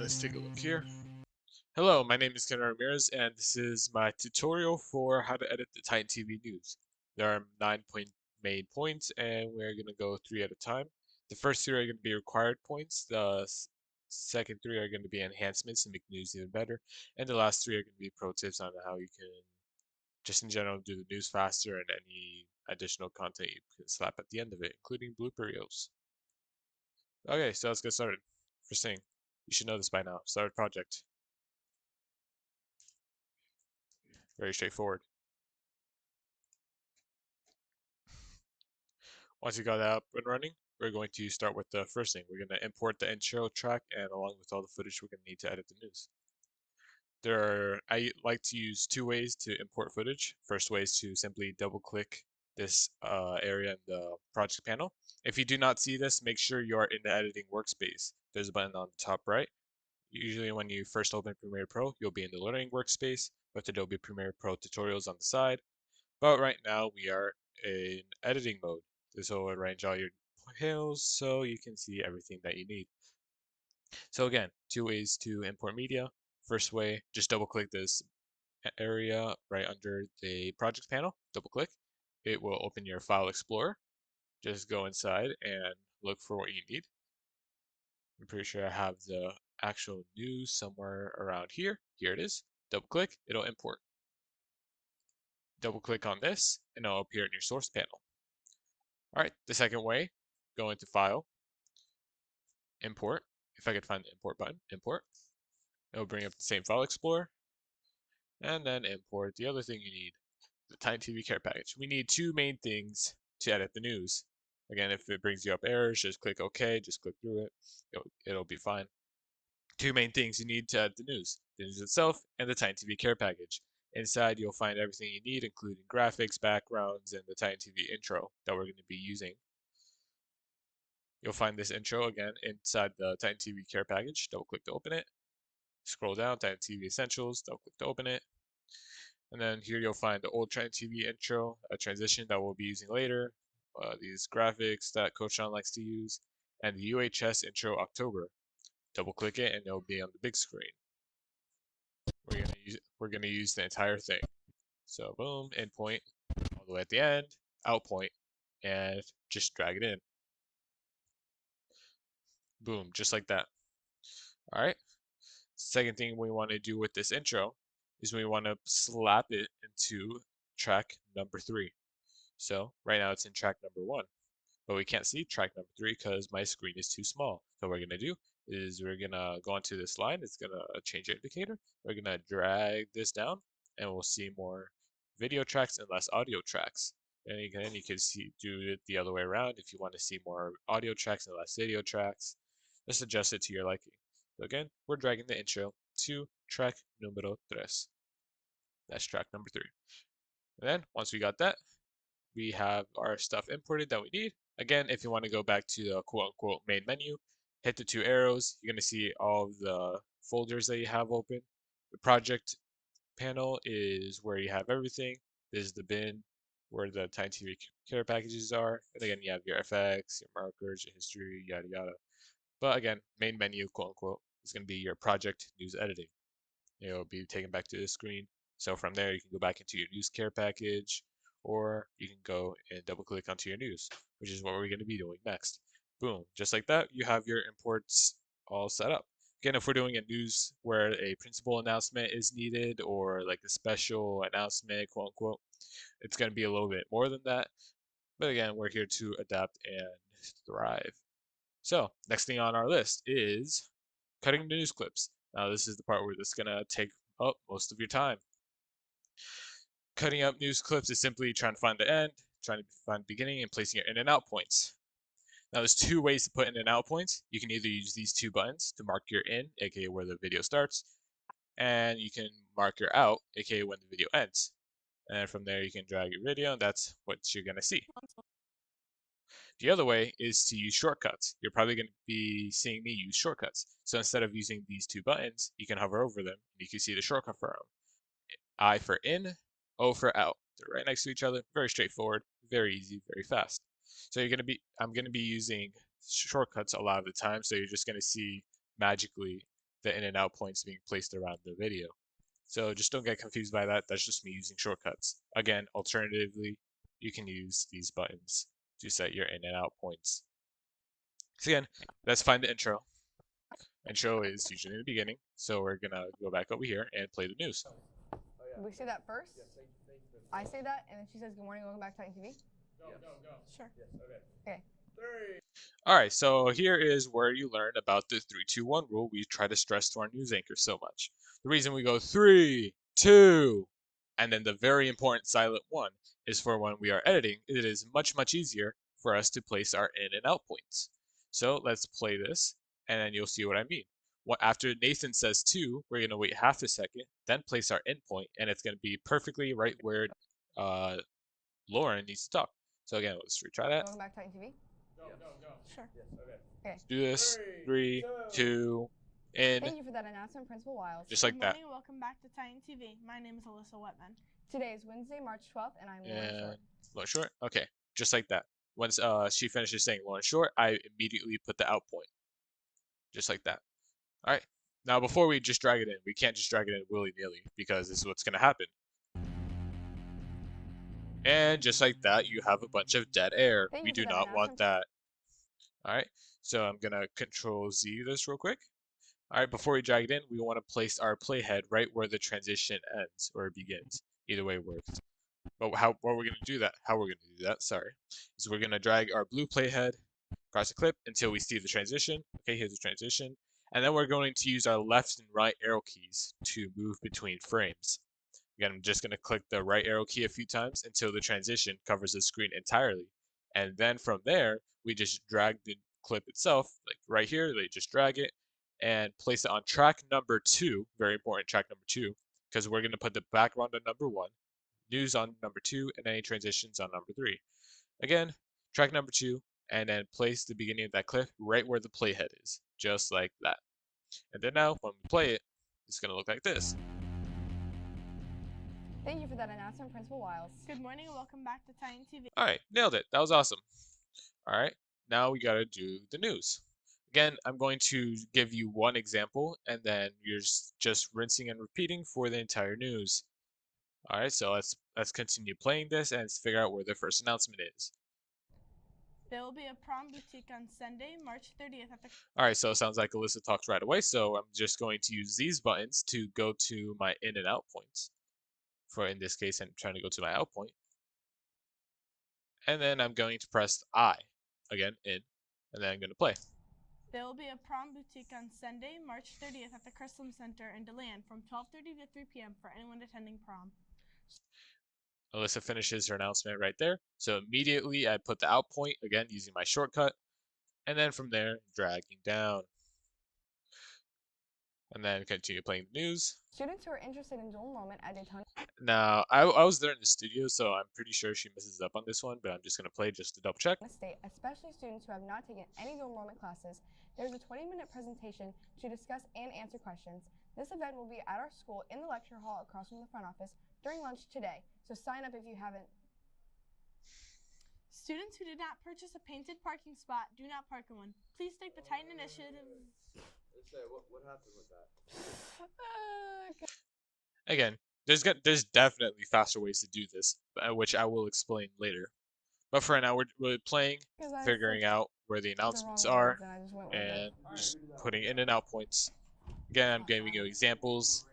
Let's take a look here. Hello, my name is Ken Ramirez, and this is my tutorial for how to edit the TitanTv news. There are 9 main points, and we're going to go 3 at a time. The first 3 are going to be required points. The second 3 are going to be enhancements to make news even better. And the last 3 are going to be pro tips on how you can, just in general, do the news faster and any additional content you can slap at the end of it, including blooper reels. Okay, so let's get started. First thing, you should know this by now. Start a project. Very straightforward. Once you got that up and running, we're going to start with the first thing. We're going to import the intro track and along with all the footage we're going to need to edit the news. I like to use 2 ways to import footage. First way is to simply double click this area in the project panel. If you do not see this, make sure you are in the editing workspace. There's a button on the top right. Usually when you first open Premiere Pro, you'll be in the learning workspace with Adobe Premiere Pro tutorials on the side. But right now we are in editing mode. This will arrange all your panels so you can see everything that you need. So again, 2 ways to import media. First way, just double click this area right under the project panel. Double click. It will open your file explorer. Just go inside and look for what you need. I'm pretty sure I have the actual news somewhere around here. Here it is. Double click, it'll import. Double click on this and it'll appear in your source panel. All right, the second way, go into File, Import. If I could find the Import button, Import. It'll bring up the same File Explorer, and then import the other thing you need, the TitanTv care package. We need 2 main things to edit the news. Again, if it brings you up errors, just click OK, just click through it. It'll be fine. 2 main things you need to edit the news itself and the TitanTv care package. Inside, you'll find everything you need, including graphics, backgrounds, and the TitanTv intro that we're going to be using. You'll find this intro again inside the TitanTv care package. Double click to open it. Scroll down, TitanTv Essentials, double click to open it. And then here you'll find the old TitanTv intro, a transition that we'll be using later, these graphics that Coach Sean likes to use, and the UHS intro October. Double click it and it'll be on the big screen. We're gonna use the entire thing. So boom, in point, all the way at the end, out point, and just drag it in. Boom, just like that. All right. Second thing we want to do with this intro is we want to slap it into track number 3. So right now it's in track number 1, but we can't see track number 3 because my screen is too small. So what we're going to do is we're going to go onto this line. It's going to change indicator. We're going to drag this down and we'll see more video tracks and less audio tracks. And you can do it the other way around if you want to see more audio tracks and less video tracks. Just adjust it to your liking. So again, we're dragging the intro to track numero 3. That's track number 3. And then once we got that, we have our stuff imported that we need. Again, if you want to go back to the quote-unquote main menu, hit the 2 arrows. You're going to see all of the folders that you have open. The project panel is where you have everything. This is the bin where the TitanTv care packages are. And again, you have your FX, your markers, your history, yada yada. But again, main menu, quote-unquote, is going to be your project news editing. It'll be taken back to the screen. So from there, you can go back into your news care package, or you can go and double click onto your news, which is what we're going to be doing next. Boom, just like that, you have your imports all set up. Again, if we're doing a news where a principal announcement is needed or like a special announcement, quote unquote, it's going to be a little bit more than that. But again, we're here to adapt and thrive. So next thing on our list is cutting news clips. Now this is the part where this is going to take up most of your time. Cutting up news clips is simply trying to find the end, trying to find the beginning, and placing your in and out points. Now there's 2 ways to put in and out points. You can either use these 2 buttons to mark your in, aka where the video starts, and you can mark your out, aka when the video ends. And from there you can drag your video, and that's what you're going to see. The other way is to use shortcuts. You're probably going to be seeing me use shortcuts. So instead of using these 2 buttons, you can hover over them, and you can see the shortcut for them. I for in, O for out. They're right next to each other. Very straightforward, very easy, very fast. So I'm going to be using shortcuts a lot of the time. So you're just going to see magically the in and out points being placed around the video. So just don't get confused by that. That's just me using shortcuts. Again, alternatively, you can use these buttons to set your in and out points. So again, let's find the intro. Intro is usually in the beginning, so we're gonna go back over here and play the news. We say that first. I say that, and then she says, "Good morning, welcome back to TitanTv." Go. Sure. Yes, okay. Okay. 3. Alright, so here is where you learn about the 3-2-1 rule we try to stress to our news anchors so much. The reason we go 3, 2, and then the very important silent 1 is for when we are editing, it is much easier for us to place our in and out points. So let's play this, and then you'll see what I mean. After Nathan says 2, we're going to wait half a second, then place our end point, and it's going to be perfectly right where Lauren needs to talk. So again, let's retry that. Welcome back to TitanTv. Go. Sure. Yes, okay. Okay. Let's do this. 3, 2, in. Thank you for that announcement, Principal Wiles. Just like Good that. morning and welcome back to TitanTv. My name is Alyssa Wetman. Today is Wednesday, March 12th, and I'm Lauren And Short. Lauren Short. Okay, just like that. Once she finishes saying Lauren Short, I immediately put the out point. Just like that. All right. Now, before we just drag it in, we can't just drag it in willy-nilly because this is what's going to happen. And just like that, you have a bunch of dead air. Thank We you for do that not want announcement. that. All right. So I'm going to Control Z this real quick. All right, before we drag it in, we want to place our playhead right where the transition ends or begins. Either way works. But what we're going to do that, is we're going to drag our blue playhead across the clip until we see the transition. Okay, here's the transition. And then we're going to use our left and right arrow keys to move between frames. Again, I'm just going to click the right arrow key a few times until the transition covers the screen entirely. And then from there, we just drag the clip itself, like right here, they just drag it and place it on track number 2, very important, track number 2, because we're going to put the background on number 1, news on number 2, and any transitions on number 3. Again, track number 2, and then place the beginning of that clip right where the playhead is, just like that. And then now, when we play it, it's going to look like this. Thank you for that announcement, Principal Wiles. Good morning and welcome back to TitanTv. Alright, nailed it. That was awesome. Alright, now we gotta do the news. Again, I'm going to give you one example, and then you're just rinsing and repeating for the entire news. Alright, so let's continue playing this and figure out where the first announcement is. There will be a prom boutique on Sunday, March 30th at the... Alright, so it sounds like Alyssa talks right away, so I'm just going to use these buttons to go to my in and out points. For in this case, I'm trying to go to my out point. And then I'm going to press I, again, in, and then I'm going to play. There will be a prom boutique on Sunday, March 30th at the Chrislam Center in DeLand from 12:30 to 3 p.m. for anyone attending prom. Alyssa finishes her announcement right there. So immediately I put the out point, again, using my shortcut. And then from there, dragging down. And then continue playing the news. Students who are interested in dual enrollment at Daytona Now, I was there in the studio, so I'm pretty sure she messes up on this one, but I'm just going to play just to double check. State, especially students who have not taken any dual enrollment classes, there's a 20-minute presentation to discuss and answer questions. This event will be at our school in the lecture hall across from the front office during lunch today, so sign up if you haven't. Students who did not purchase a painted parking spot do not park in one. Please take the Titan initiative. What happened with that? Again, there's definitely faster ways to do this, which I will explain later. But for now, we're playing, figuring out where the announcements are, and just putting in and out points. Again, I'm giving you examples.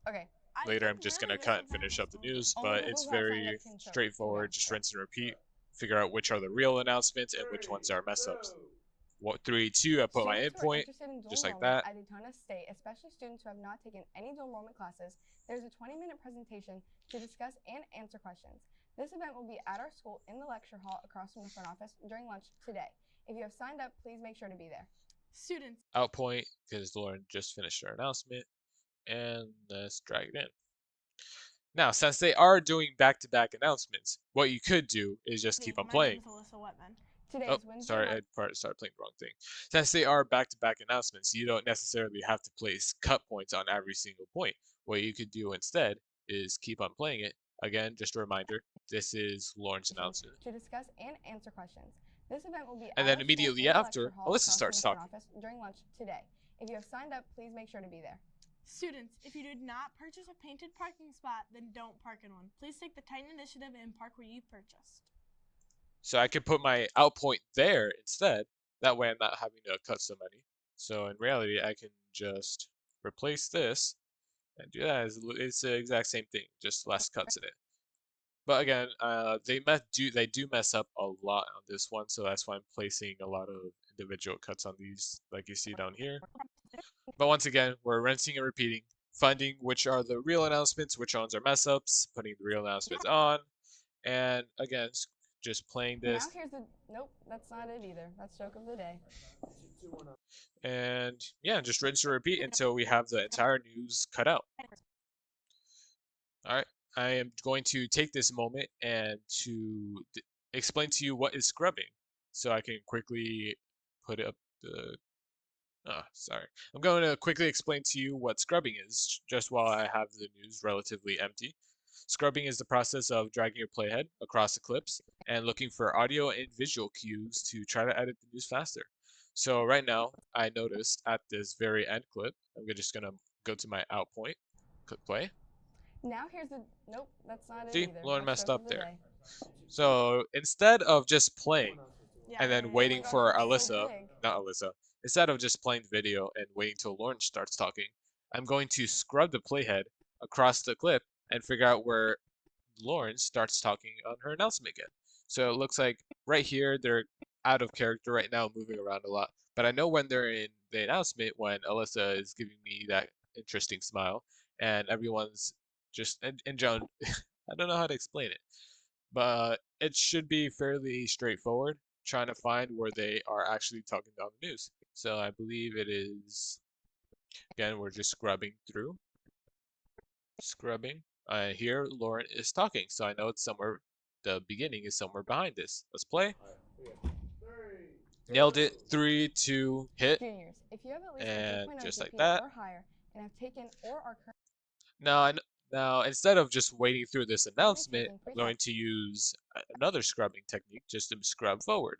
Okay. Later, I'm just going to cut and finish up the news, but it's very straightforward. Just rinse and repeat. Figure out which are the real announcements and which ones are mess-ups. 3, 2, I put my endpoint, just like that. At Daytona State, especially students who have not taken any dual enrollment classes, there's a 20-minute presentation to discuss and answer questions. This event will be at our school in the lecture hall across from the front office during lunch today. If you have signed up, please make sure to be there. Students. Out point, because Lauren just finished her announcement, and let's drag it in. Now, since they are doing back-to-back announcements, what you could do is just keep on playing. My name is Alyssa Wetman. Oh, sorry, I started playing the wrong thing. Since they are back-to-back announcements, you don't necessarily have to place cut points on every single point. What you could do instead is keep on playing it. Again, just a reminder, this is Lauren's announcement. To discuss and answer questions. This event will be and then immediately after, Alyssa starts talking. During lunch today. If you have signed up, please make sure to be there. Students, if you did not purchase a painted parking spot, then don't park in one. Please take the Titan initiative and park where you purchased. So I can put my out point there instead. That way I'm not having to cut so many. So in reality, I can just replace this and do that. It's the exact same thing, just less cuts in it. But again, they do mess up a lot on this one, so that's why I'm placing a lot of individual cuts on these, like you see down here. But once again, we're rinsing and repeating, finding which are the real announcements, which ones are mess ups, putting the real announcements on, and again, just playing Now this. here's the. Nope, that's not it either. That's joke of the day. And yeah, just rinse and repeat until we have the entire news cut out. All right, I am going to take this moment and to explain to you what is scrubbing, so I can quickly put up the. Oh, sorry. I'm going to quickly explain to you what scrubbing is, just while I have the news relatively empty. Scrubbing is the process of dragging your playhead across the clips and looking for audio and visual cues to try to edit the news faster. So right now, I noticed at this very end clip, I'm just going to go to my out point, click play. Now here's the. Nope, that's not it See, either. Lauren That's messed joke up of the there. day. So instead of just playing Yeah. and then Oh my waiting gosh, for it's so Alyssa, big. not Alyssa, instead of just playing the video and waiting till Lauren starts talking, I'm going to scrub the playhead across the clip and figure out where Lauren starts talking on her announcement again. So it looks like right here they're out of character right now, moving around a lot. But I know when they're in the announcement, when Alyssa is giving me that interesting smile, and everyone's just and Joan, I don't know how to explain it, but it should be fairly straightforward trying to find where they are actually talking about the news. So I believe it is, again, we're just scrubbing through. Scrubbing. Here Lauren is talking, so I know it's somewhere, the beginning is somewhere behind this. Let's play. Nailed it. 3, 2, hit. Juniors, if you have at least a And 3.0 just like GPA that. or higher and have taken or are Now, now instead of just waiting through this announcement, taking I'm going to use another scrubbing technique just to scrub forward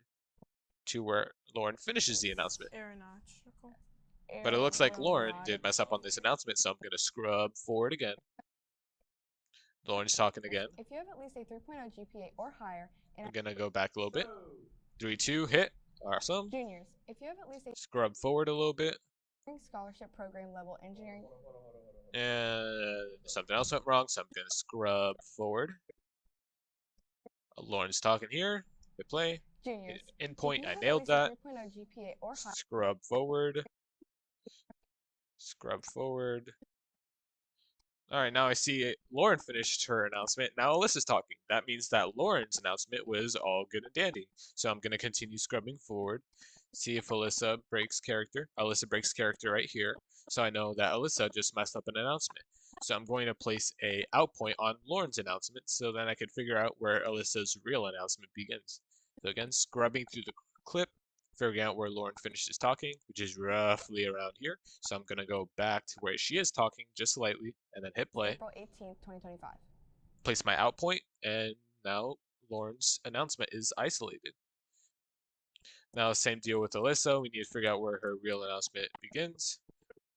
to where Lauren finishes the announcement. Aeronautical. But it looks like Lauren did aeronautical. mess up on this announcement, so I'm going to scrub forward again. Lauren's talking again. If you have at least a 3.0 GPA or higher and I'm going to go back a little bit. 3, 2, hit. Awesome. juniors, if you have at least a Scrub forward a little bit. scholarship program level engineering And something else went wrong, so I'm going to scrub forward. Lauren's talking here. Hit play. juniors, Endpoint, if you I have nailed at that. least a 3.0 GPA or higher, Scrub forward. Scrub forward. All right, now I see Lauren finished her announcement. Now Alyssa's talking. That means that Lauren's announcement was all good and dandy. So I'm going to continue scrubbing forward. See if Alyssa breaks character. Alyssa breaks character right here. So I know that Alyssa just messed up an announcement. So I'm going to place a out point on Lauren's announcement so then I can figure out where Alyssa's real announcement begins. So again, scrubbing through the clip, figuring out where Lauren finishes talking, which is roughly around here. So I'm going to go back to where she is talking just slightly and then hit play. April 18th, 2025. Place my out point, and now Lauren's announcement is isolated. Now, same deal with Alyssa. We need to figure out where her real announcement begins.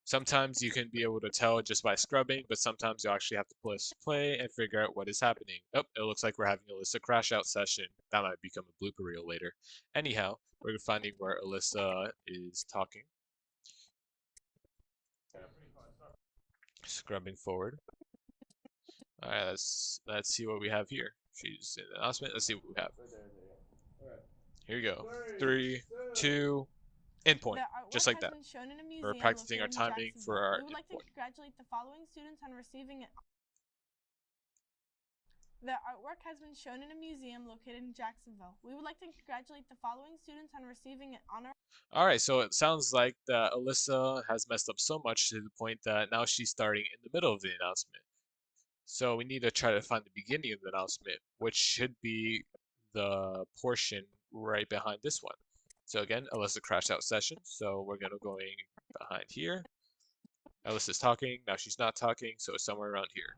Sometimes you can be able to tell just by scrubbing, but sometimes you actually have to press play and figure out what is happening. Oh, it looks like we're having Alyssa crash out session. That might become a blooper reel later. Anyhow, we're finding where Alyssa is talking. Scrubbing forward. All right, let's see what we have here. She's in the announcement. Let's see what we have. Here we go. 3, 2, endpoint. The artwork Just like has that. been shown in a museum We're practicing our located in timing for Jacksonville. our We would like to endpoint. congratulate the following students on receiving it. The artwork has been shown in a museum located in Jacksonville. We would like to congratulate the following students on receiving an honor. All right, so it sounds like that Alyssa has messed up so much to the point that now she's starting in the middle of the announcement. So we need to try to find the beginning of the announcement, which should be the portion right behind this one. So again, Alyssa crashed out session, so we're gonna going behind here. Alyssa's talking, now she's not talking, so it's somewhere around here.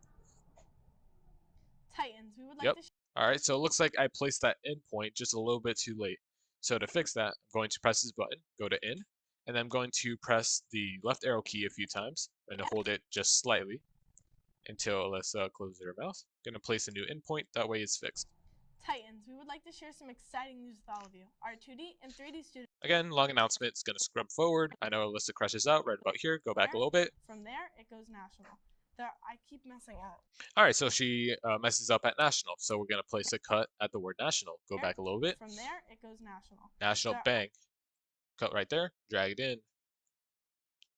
Titans. We would like Yep. to. All right, so it looks like I placed that endpoint just a little bit too late. So to fix that, I'm going to press this button, go to in, and I'm going to press the left arrow key a few times and hold it just slightly until Alyssa closes her mouth. Gonna place a new endpoint, that way it's fixed. Titans, we would like to share some exciting news with all of you. Our 2D and 3D students. Again, long announcement, it's gonna scrub forward. I know Alyssa crashes out right about here, go back a little bit. From there, it goes national. I keep messing up. Alright, so she messes up at national, so we're gonna place a cut at the word national. Go back a little bit. From there, it goes national. National, bang. Cut right there, drag it in.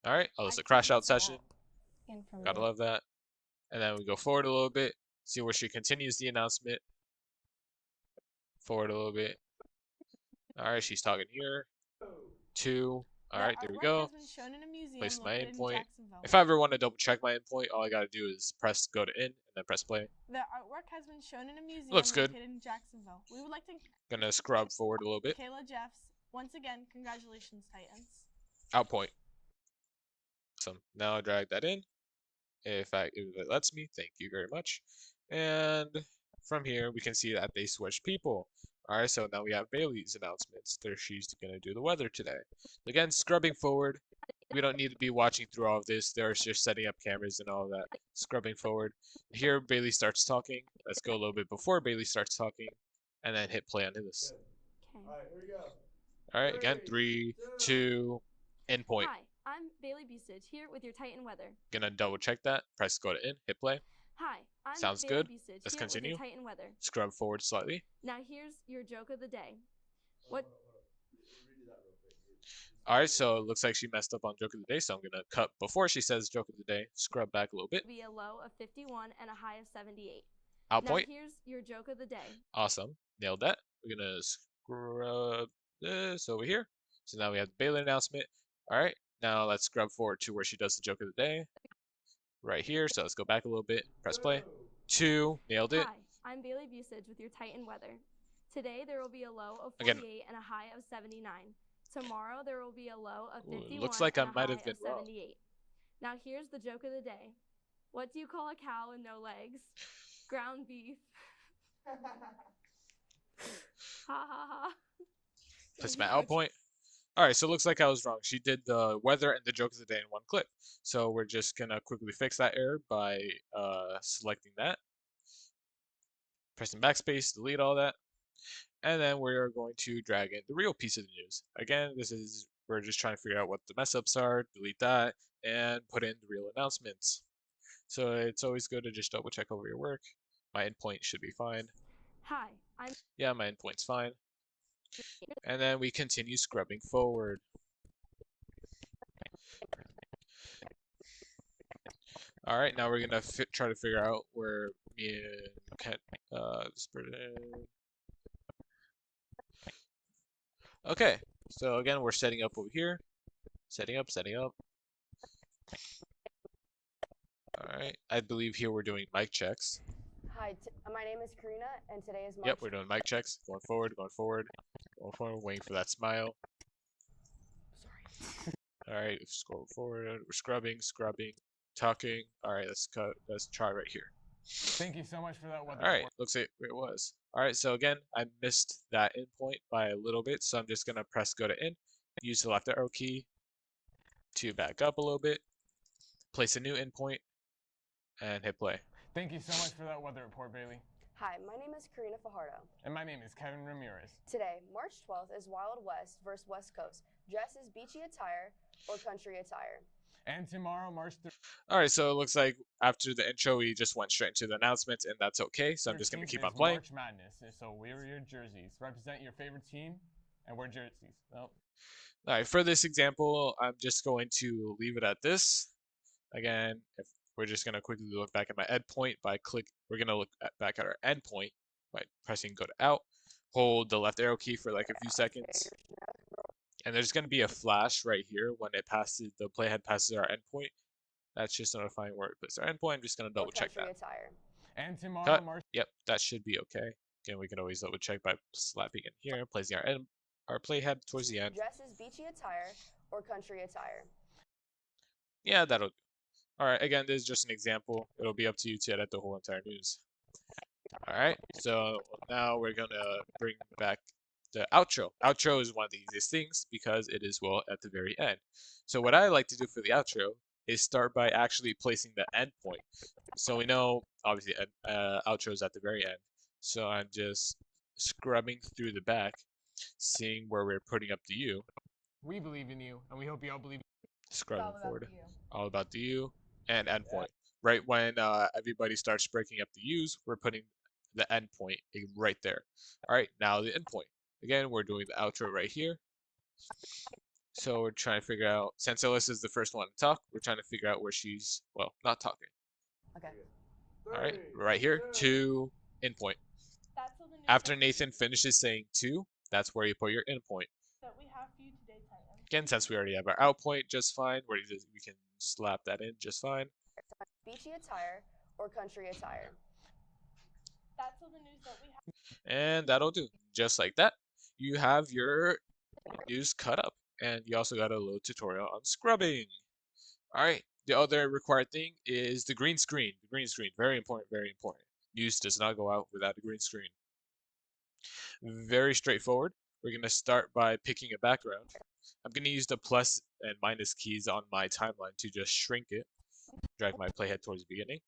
Alright, Alyssa crash out session. Gotta love that. And then we go forward a little bit, see where she continues the announcement. Forward a little bit. Alright, she's talking here. 2. Alright, there we go. Place my endpoint. If I ever want to double check my endpoint, all I gotta do is press go to in and then press play. The artwork has been shown in a museum Looks good. located in Jacksonville. We would like to Gonna scrub forward a little bit. Kayla Jeffs. Once again, congratulations, Titans. Out point. So now I drag that in. If it lets me, thank you very much. And from here, we can see that they switched people. Alright, so now we have Bailey's announcements. She's going to do the weather today. Again, scrubbing forward. We don't need to be watching through all of this. They're just setting up cameras and all that. Scrubbing forward. Here, Bailey starts talking. Let's go a little bit before Bailey starts talking. And then hit play on this. Okay. Alright, here we go. Alright, again, 3, 2, endpoint. Hi, I'm Bailey Busage here with your Titan weather. Gonna double check that. Press go to in, hit play. Hi, I'm Sounds Bailey good. Busage Let's here continue. with your Titan weather. Scrub forward slightly. Now here's your joke of the day. What? Redo that real quick. Alright, so it looks like she messed up on joke of the day, so I'm gonna cut before she says joke of the day. Scrub back a little bit. Be a low of 51 and a high of 78. Out Now point. here's your joke of the day. Awesome. Nailed that. We're gonna scrub this over here. So now we have the Bailey announcement. Alright, now let's scrub forward to where she does the joke of the day. Right here, so let's go back a little bit. Press play. 2, nailed it. Hi, I'm Bailey Busage with your Titan weather. Today there will be a low of 48 Again. and a high of 79. Tomorrow there will be a low of 51 looks like and I a might high have been of wrong. 78. Now here's the joke of the day. What do you call a cow with no legs? Ground beef. Ha ha ha. Place my out point. Alright, so it looks like I was wrong. She did the weather and the joke of the day in one clip. So we're just gonna quickly fix that error by selecting that. Pressing backspace, delete all that. And then we're going to drag in the real piece of the news. Again, we're just trying to figure out what the mess ups are, delete that, and put in the real announcements. So it's always good to just double check over your work. My endpoint should be fine. Hi, I'm Yeah, my endpoint's fine. And then we continue scrubbing forward. Alright, now we're gonna try to figure out where me and Kent, this person. Okay, so again, we're setting up over here. Setting up. Alright, I believe here we're doing mic checks. Hi, my name is Karina, and today is March. Yep, we're doing mic checks. Going forward, waiting for that smile. Sorry. Alright, scroll forward. We're scrubbing, talking. Alright, let's try right here. Thank you so much for that weather. Alright, looks like it was. Alright, so again, I missed that endpoint by a little bit, so I'm just gonna press go to in, use the left arrow key to back up a little bit, place a new endpoint, and hit play. Thank you so much for that weather report, Bailey. Hi, my name is Karina Fajardo. And my name is Kevin Ramirez. Today, March 12th, is Wild West versus West Coast. Dress is beachy attire or country attire. And tomorrow, March 13th. Alright, so it looks like after the intro, we just went straight into the announcements, and that's okay, so I'm just gonna keep on playing. March Madness, so wear your jerseys. Represent your favorite team and wear jerseys. Well, Alright, for this example, I'm just going to leave it at this. Again, if we're just going to quickly look back at my endpoint we're going to look back at our endpoint by pressing go to out. Hold the left arrow key for like a few seconds. And there's going to be a flash right here when the playhead passes our endpoint. That's just notifying where we place our endpoint. I'm just going to double check that. Attire. and tomorrow, Cut. March. Yep, that should be okay. Again, we can always double check by slapping in here and placing our playhead towards the end. Dress is beachy attire or country attire. Yeah, that'll do. Alright, again, this is just an example. It'll be up to you to edit the whole entire news. Alright, so now we're gonna bring back the outro. Outro is one of the easiest things because it is, well, at the very end. So what I like to do for the outro is start by actually placing the endpoint. So we know, obviously, outro is at the very end. So I'm just scrubbing through the back, seeing where we're putting up the U. We believe in you, and we hope you all believe. Scrubbing all about forward, you. all about the U, and endpoint. Right when everybody starts breaking up the U's, we're putting the endpoint right there. All right, now the endpoint. Again, we're doing the outro right here. So we're trying to figure out, since Alyssa is the first one to talk, we're trying to figure out where she's, well, not talking. Okay. All right, right here, to endpoint. That's all the news After Nathan finishes saying two, that's where you put your endpoint. that we have for you today, Titan. Again, since we already have our out point just fine, we can slap that in just fine. Beachy attire or country attire? That's all the news that we have. And that'll do. Just like that, you have your news cut up. And you also got a little tutorial on scrubbing. All right, the other required thing is the green screen. The green screen, very important, very important. News does not go out without a green screen. Very straightforward. We're going to start by picking a background. I'm going to use the plus and minus keys on my timeline to just shrink it. Drag my playhead towards the beginning.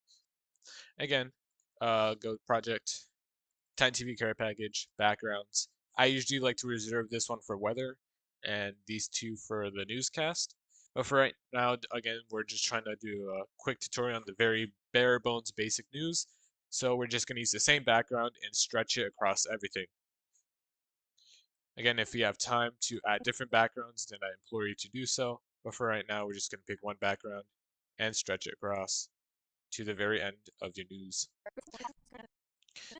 Again, go project, TitanTv care package, backgrounds. I usually like to reserve this one for weather and these two for the newscast. But for right now, again, we're just trying to do a quick tutorial on the very bare bones basic news. So we're just going to use the same background and stretch it across everything. Again, if you have time to add different backgrounds, then I implore you to do so. But for right now, we're just going to pick one background and stretch it across to the very end of your news.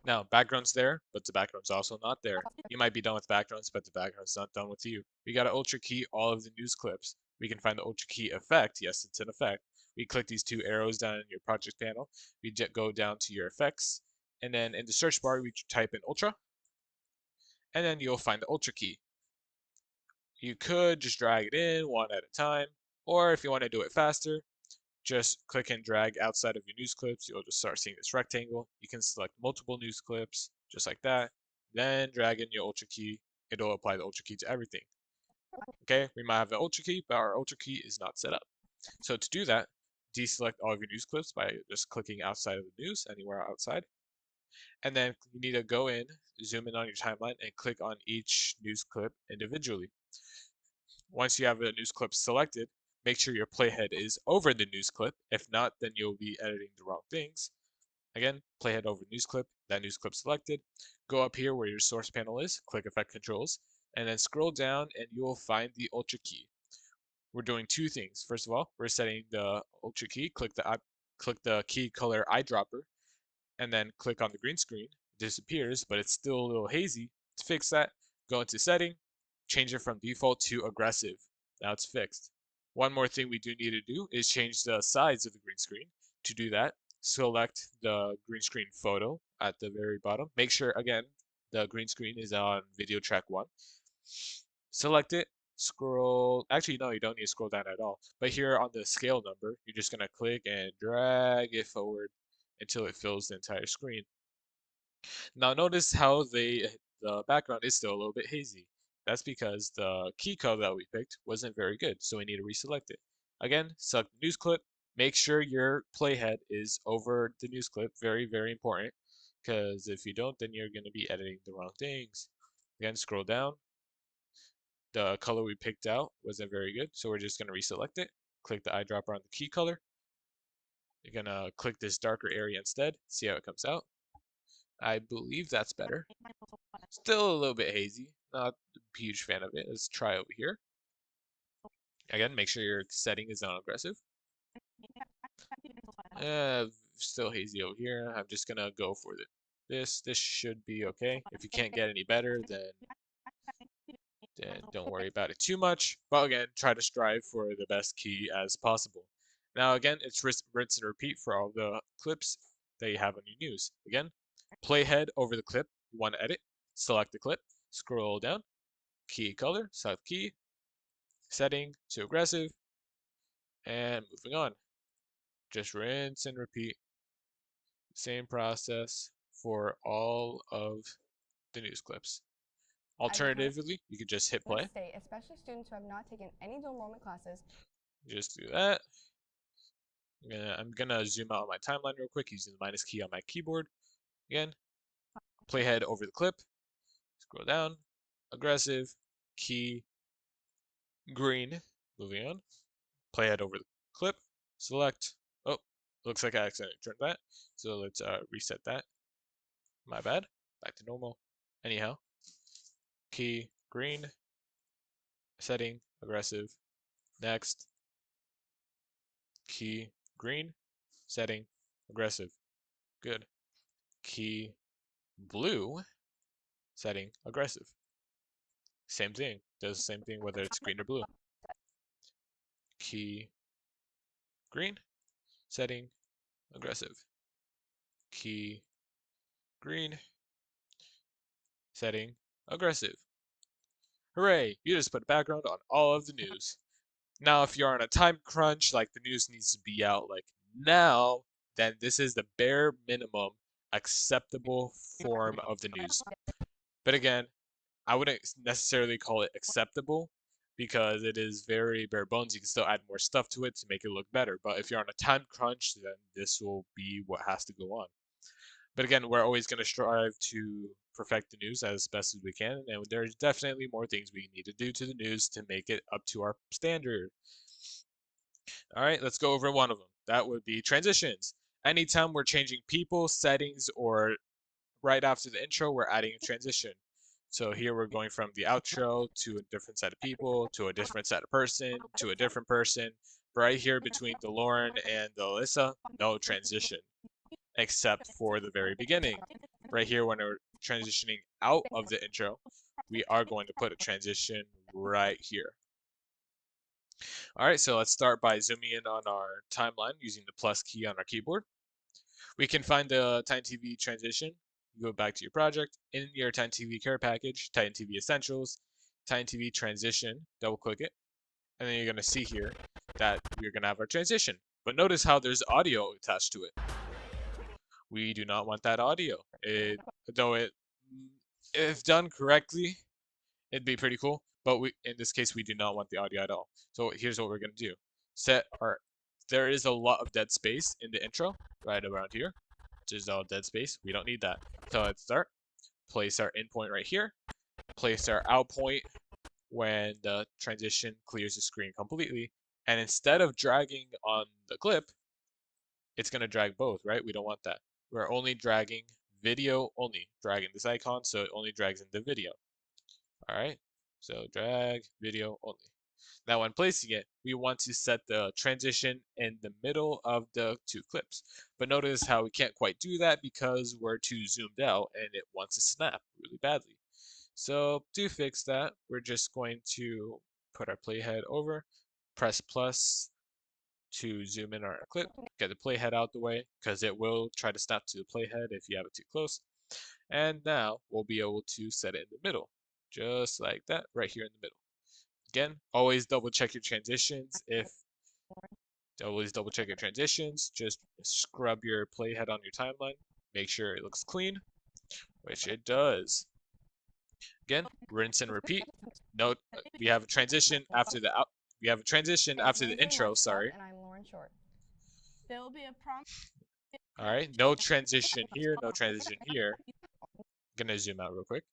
Now, background's there, but the background's also not there. You might be done with backgrounds, but the background's not done with you. We got to ultra key all of the news clips. We can find the ultra key effect. Yes, it's an effect. We click these two arrows down in your project panel. We go down to your effects, and then in the search bar, we type in ultra, and then you'll find the ultra key. You could just drag it in one at a time, or if you want to do it faster, just click and drag outside of your news clips. You'll just start seeing this rectangle. You can select multiple news clips, just like that. Then drag in your ultra key. It'll apply the ultra key to everything. Okay, we might have the ultra key, but our ultra key is not set up. So to do that, deselect all of your news clips by just clicking outside of the news, anywhere outside. And then you need to go in, zoom in on your timeline, and click on each news clip individually. Once you have a news clip selected, make sure your playhead is over the news clip. If not, then you'll be editing the wrong things. Again, playhead over news clip, that news clip selected. Go up here where your source panel is, click effect controls, and then scroll down and you will find the ultra key. We're doing two things. First of all, we're setting the ultra key, click the key color eyedropper, and then click on the green screen. It disappears, but it's still a little hazy. To fix that, go into setting, change it from default to aggressive. Now it's fixed. One more thing we do need to do is change the size of the green screen. To do that, select the green screen photo at the very bottom. Make sure, again, the green screen is on video track 1. Select it, scroll. Actually, no, you don't need to scroll down at all. But here on the scale number, you're just going to click and drag it forward until it fills the entire screen. Now notice how the background is still a little bit hazy. That's because the key color that we picked wasn't very good, so we need to reselect it. Again, select the news clip. Make sure your playhead is over the news clip. Very, very important, because if you don't, then you're going to be editing the wrong things. Again, scroll down. The color we picked out wasn't very good, so we're just going to reselect it. Click the eyedropper on the key color. You're going to click this darker area instead. See how it comes out. I believe that's better. Still a little bit hazy. Not a huge fan of it. Let's try over here. Again, make sure your setting is on aggressive. Still hazy over here. I'm just gonna go for this. This should be okay. If you can't get any better, then don't worry about it too much. But again, try to strive for the best key as possible. Now again, it's rinse and repeat for all the clips that you have on your news. Again, playhead over the clip. You want to edit. Select the clip. Scroll down. Key color. Select key. Setting to aggressive. And moving on. Just rinse and repeat. Same process for all of the news clips. Alternatively, you could just hit play. Next state, especially students who have not taken any dual enrollment classes. Just do that. I'm gonna zoom out on my timeline real quick using the minus key on my keyboard. Again, playhead over the clip. Scroll down. Aggressive. Key. Green. Moving on. Playhead over the clip. Select. Oh, looks like I accidentally turned that. So let's reset that. My bad. Back to normal. Anyhow. Key. Green. Setting. Aggressive. Next. Key. Green. Setting. Aggressive. Good. Key. Blue. Setting. Aggressive. Same thing. Does the same thing whether it's green or blue. Key. Green. Setting. Aggressive. Key. Green. Setting. Aggressive. Hooray! You just put a background on all of the news. Now, if you're on a time crunch, like the news needs to be out like now, then this is the bare minimum acceptable form of the news. But again, I wouldn't necessarily call it acceptable because it is very bare bones. You can still add more stuff to it to make it look better. But if you're on a time crunch, then this will be what has to go on. But again, we're always going to strive to perfect the news as best as we can, and there's definitely more things we need to do to the news to make it up to our standard. All right, let's go over one of them. That would be transitions. Anytime we're changing people, settings, or right after the intro, we're adding a transition. So here we're going from the outro to a different set of people, to a different set of person, to a different person. Right here between DeLauren and Alyssa, no transition, except for the very beginning. Right here when we're transitioning out of the intro, we are going to put a transition right here. All right, so let's start by zooming in on our timeline using the plus key on our keyboard. We can find the TitanTv transition. You go back to your project, in your TitanTv care package, TitanTv Essentials, TitanTv Transition, double click it, and then you're going to see here that we're going to have our transition. But notice how there's audio attached to it. We do not want that audio. If done correctly, it'd be pretty cool. But in this case, we do not want the audio at all. So here's what we're going to do. There is a lot of dead space in the intro, right around here. Just all dead space. We don't need that. So let's start. Place our in point right here. Place our out point when the transition clears the screen completely. And instead of dragging on the clip, it's going to drag both, right? We don't want that. We're only dragging video only. Dragging this icon so it only drags into video. All right. So drag video only. Now when placing it, we want to set the transition in the middle of the two clips. But notice how we can't quite do that because we're too zoomed out and it wants to snap really badly. So to fix that, we're just going to put our playhead over, press plus to zoom in on our clip, get the playhead out the way because it will try to snap to the playhead if you have it too close. And now we'll be able to set it in the middle, just like that, right here in the middle. Again, always double check your transitions. Just scrub your playhead on your timeline. Make sure it looks clean, which it does. Again, rinse and repeat. Note we have a transition after the intro. Sorry. And I'm Lauren Short. There will be a prompt. All right, no transition here, no transition here. I'm gonna zoom out real quick.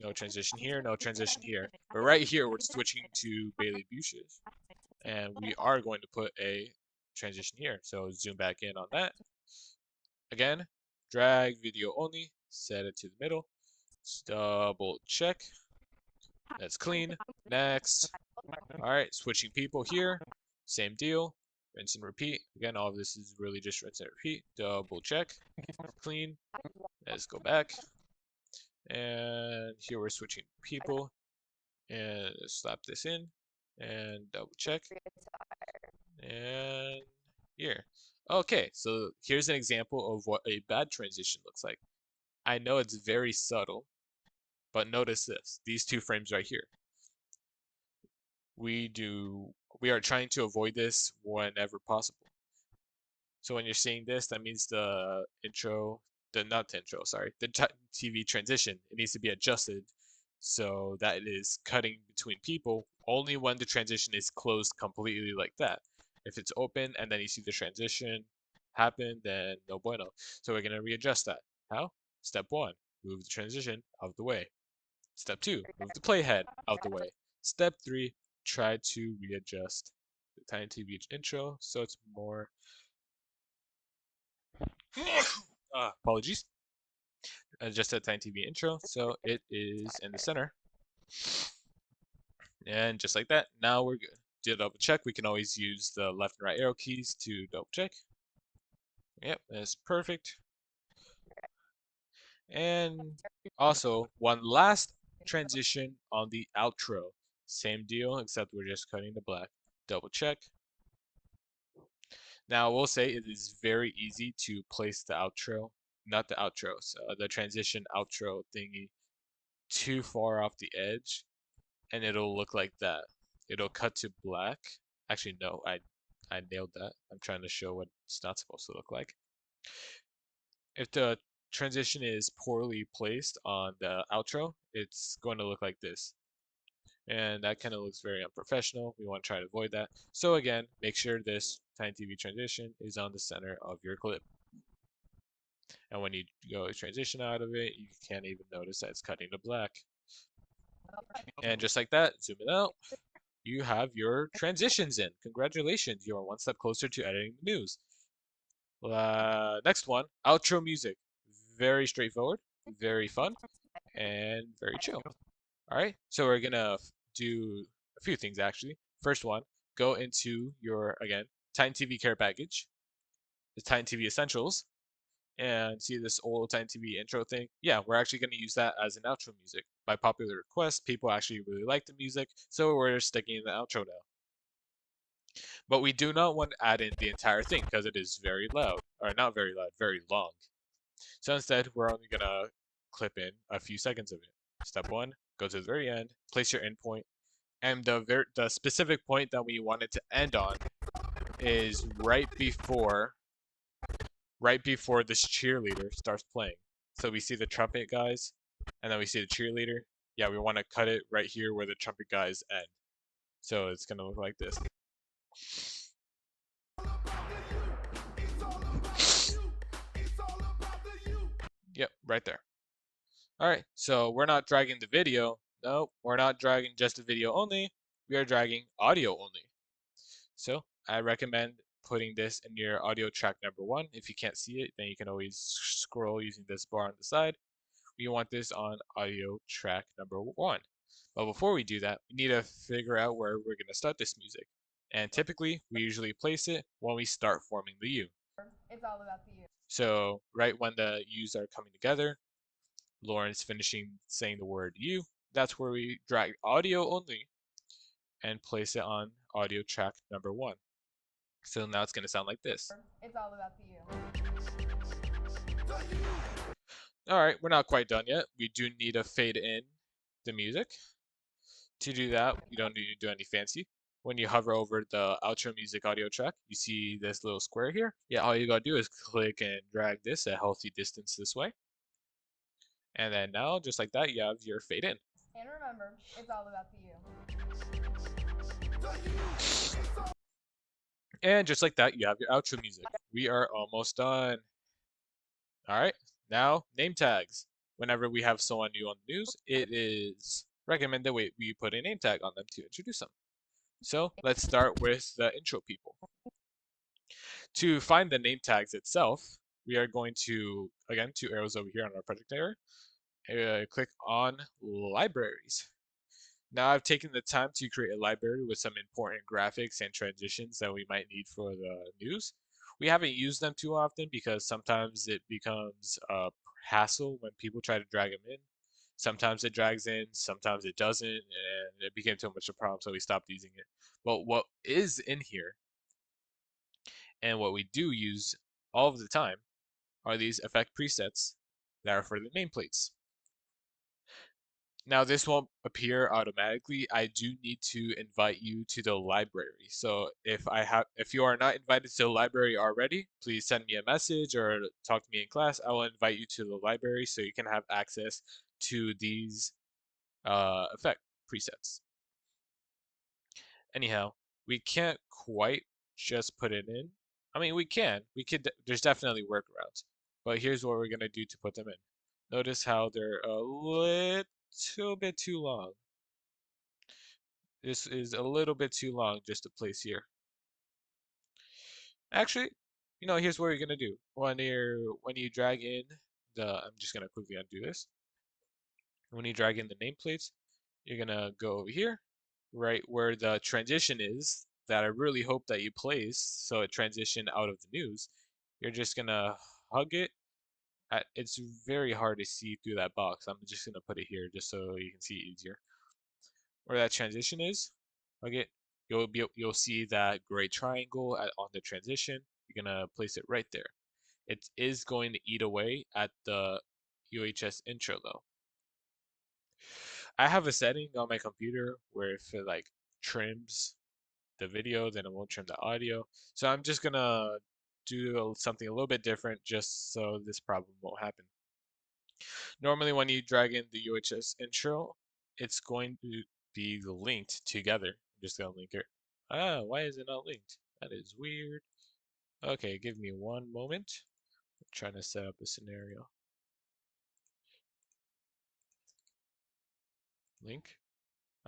No transition here, no transition here. But right here, we're switching to Bailey Bush's. And we are going to put a transition here. So zoom back in on that. Again, drag video only, set it to the middle. Double check. That's clean. Next. All right, switching people here. Same deal. Rinse and repeat. Again, all of this is really just rinse and repeat. Double check. Clean. Let's go back. And here we're switching people. And slap this in. And double check. And here. Okay, so here's an example of what a bad transition looks like. I know it's very subtle, but notice this. These two frames right here. We are trying to avoid this whenever possible. So when you're seeing this, that means the TV transition, it needs to be adjusted so that it is cutting between people only when the transition is closed completely like that. If it's open and then you see the transition happen, then no bueno. So we're going to readjust that. How? Step 1, move the transition out of the way. Step 2, move the playhead out the way. Step 3, try to readjust the TitanTv intro so it's more apologies. Adjust that TitanTv intro so it is in the center. And just like that, now we're good. To double check, we can always use the left and right arrow keys to double check. Yep, that's perfect. And also, one last transition on the outro. Same deal, except we're just cutting the black. Double check. Now, I will say it is very easy to place the outro, not the outro, so the transition outro thingy too far off the edge, and it'll look like that. It'll cut to black. Actually, no, I nailed that. I'm trying to show what it's not supposed to look like. If the transition is poorly placed on the outro, it's going to look like this. And that kind of looks very unprofessional. We want to try to avoid that. So again, make sure this TitanTv transition is on the center of your clip. And when you go transition out of it, you can't even notice that it's cutting to black. And just like that, zoom it out. You have your transitions in. Congratulations, you are one step closer to editing the news. Next one, outro music. Very straightforward, very fun, and very chill. All right, so we're gonna do a few things actually. First one, go into your, again, TitanTv care package, the TitanTv Essentials, and see this old TitanTv intro thing. Yeah, we're actually gonna use that as an outro music. By popular request, people actually really like the music, so we're sticking in the outro now. But we do not want to add in the entire thing because it is very loud, or not very loud, very long. So instead, we're only gonna clip in a few seconds of it. Step 1, go to the very end, place your endpoint, and the specific point that we want it to end on is right before this cheerleader starts playing. So we see the trumpet guys, and then we see the cheerleader. Yeah, we want to cut it right here where the trumpet guys end. So it's gonna look like this. Yep, right there. All right, so we're not dragging the video. No, we're not dragging just the video only. We are dragging audio only. So I recommend putting this in your audio track number 1. If you can't see it, then you can always scroll using this bar on the side. We want this on audio track number 1. But before we do that, we need to figure out where we're going to start this music. And typically, we usually place it when we start forming the U. It's all about the U. So right when the U's are coming together, Lauren's finishing saying the word U, that's where we drag audio only and place it on audio track number 1. So now it's going to sound like this. It's all about the U. Alright, we're not quite done yet. We do need to fade in the music. To do that, you don't need to do any fancy. When you hover over the outro music audio track, you see this little square here. Yeah, all you gotta do is click and drag this a healthy distance this way. And then now, just like that, you have your fade in. And remember, it's all about the U. And just like that, you have your outro music. We are almost done. Alright, now name tags. Whenever we have someone new on the news, it is recommended we put a name tag on them to introduce them. So let's start with the intro people. To find the name tags itself, we are going to, again, 2 arrows over here on our project area, click on libraries. Now I've taken the time to create a library with some important graphics and transitions that we might need for the news. We haven't used them too often because sometimes it becomes a hassle when people try to drag them in. Sometimes it drags in, sometimes it doesn't, and it became too much of a problem, so we stopped using it. But what is in here, and what we do use all of the time, are these effect presets that are for the nameplates. Now this won't appear automatically. I do need to invite you to the library. So if you are not invited to the library already, please send me a message or talk to me in class. I will invite you to the library so you can have access to these effect presets. Anyhow, we can't quite just put it in. I mean, we can. We could. There's definitely workarounds. But here's what we're gonna do to put them in. Notice how they're a little bit too long. This is a little bit too long just to place here. Actually, here's what you're gonna do. When you drag in I'm just gonna quickly undo this. When you drag in the nameplates, you're gonna go over here, right where the transition is that I really hope that you place so it transition out of the news. You're just gonna hug it. It's very hard to see through that box. I'm just gonna put it here just so you can see it easier. Where that transition is, hug it. You'll see that gray triangle on the transition. You're gonna place it right there. It is going to eat away at the UHS intro though. I have a setting on my computer where if it like trims the video, then it won't trim the audio. So I'm just gonna do something a little bit different just so this problem won't happen. Normally when you drag in the UHS intro, it's going to be linked together. I'm just gonna link it. Ah, why is it not linked? That is weird. Okay, give me one moment. I'm trying to set up a scenario. Link.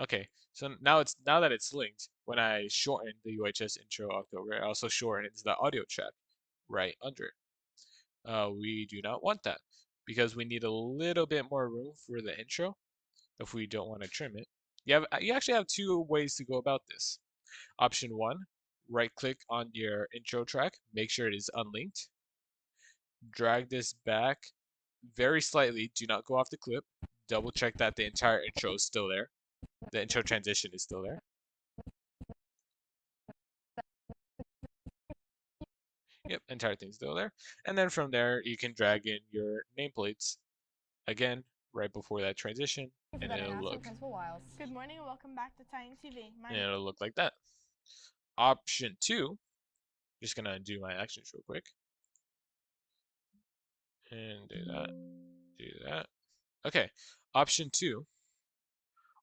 Okay, so now that it's linked, when I shorten the UHS intro October, I also shorten the audio track right under it. We do not want that because we need a little bit more room for the intro if we don't want to trim it. You actually have two ways to go about this. Option one, right click on your intro track, make sure it is unlinked. Drag this back very slightly, do not go off the clip. Double check that the entire intro is still there. The intro transition is still there. Yep, entire thing's still there. And then from there, you can drag in your nameplates again right before that transition, and it'll look. Good morning and welcome back to TitanTv. And it'll look like that. Option two, just gonna undo my actions real quick, and do that, do that. Okay, option two,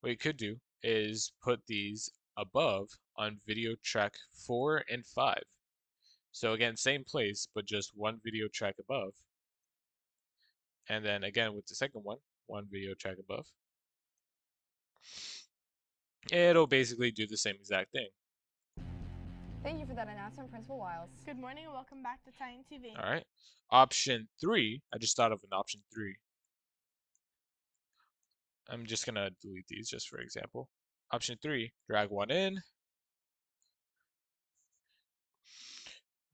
what you could do is put these above on video track 4 and 5. So again, same place, but just one video track above. And then again with the second one video track above. It'll basically do the same exact thing. Thank you for that announcement, Principal Wiles. Good morning and welcome back to TitanTv. All right. Option 3, I just thought of an option 3. I'm just going to delete these just for example. Option 3, drag one in.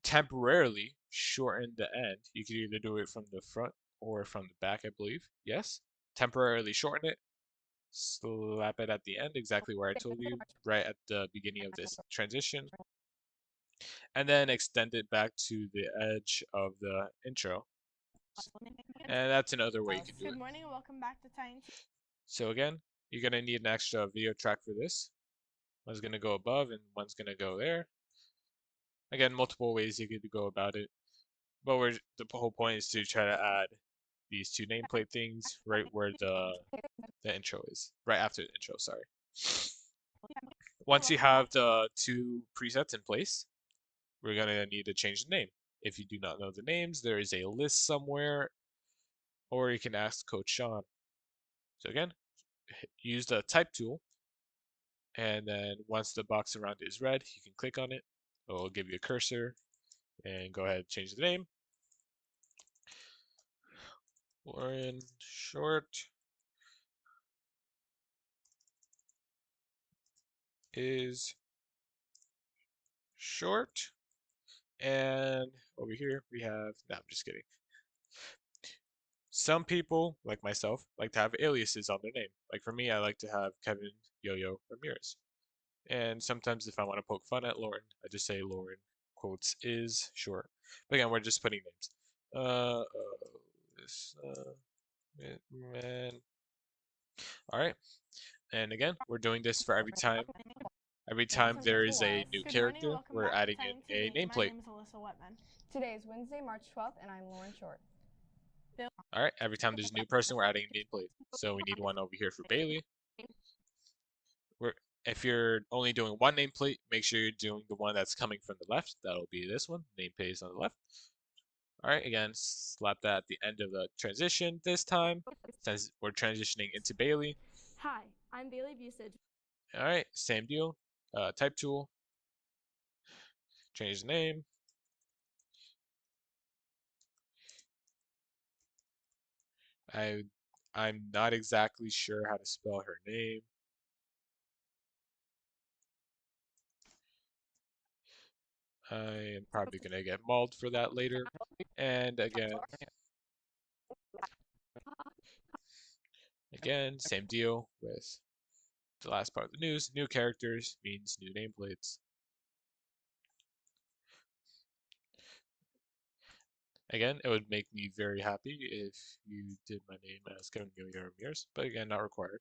Temporarily shorten the end. You could either do it from the front or from the back, I believe. Yes. Temporarily shorten it. Slap it at the end, exactly where I told you, right at the beginning of this transition. And then extend it back to the edge of the intro. And that's another way you can do it. Good morning and welcome back to TitanTv. So again, you're going to need an extra video track for this. One's going to go above and one's going to go there. Again, multiple ways you could go about it. But the whole point is to try to add these two nameplate things right where the intro is. Right after the intro, sorry. Once you have the two presets in place, we're going to need to change the name. If you do not know the names, there is a list somewhere, or you can ask Coach Sean. So again, use the type tool, and then once the box around it is red, you can click on it. It will give you a cursor, and go ahead and change the name. Lauren Short is short. And over here we have, no, I'm just kidding. Some people, like myself, like to have aliases on their name. Like for me, I like to have Kevin Yo-Yo Ramirez. And sometimes if I want to poke fun at Lauren, I just say Lauren quotes is short. But again, we're just putting names. Man. All right. And again, we're doing this for every time. Every time there is a new character, we're adding in a nameplate. My name is Alyssa Wetman. Today is Wednesday, March 12th, and I'm Lauren Short. All right. Every time there's a new person, we're adding a nameplate. So we need one over here for Bailey. If you're only doing one nameplate, make sure you're doing the one that's coming from the left. That'll be this one. Nameplate is on the left. All right, again, slap that at the end of the transition this time, since we're transitioning into Bailey. Hi, I'm Bailey Busage. All right, same deal. Type tool, change the name. I'm not exactly sure how to spell her name. I am probably gonna get mauled for that later. And again, same deal with the last part of the news. New characters means new nameplates. Again, it would make me very happy if you did my name as Kevin Gilliard Ramirez, but again, not required.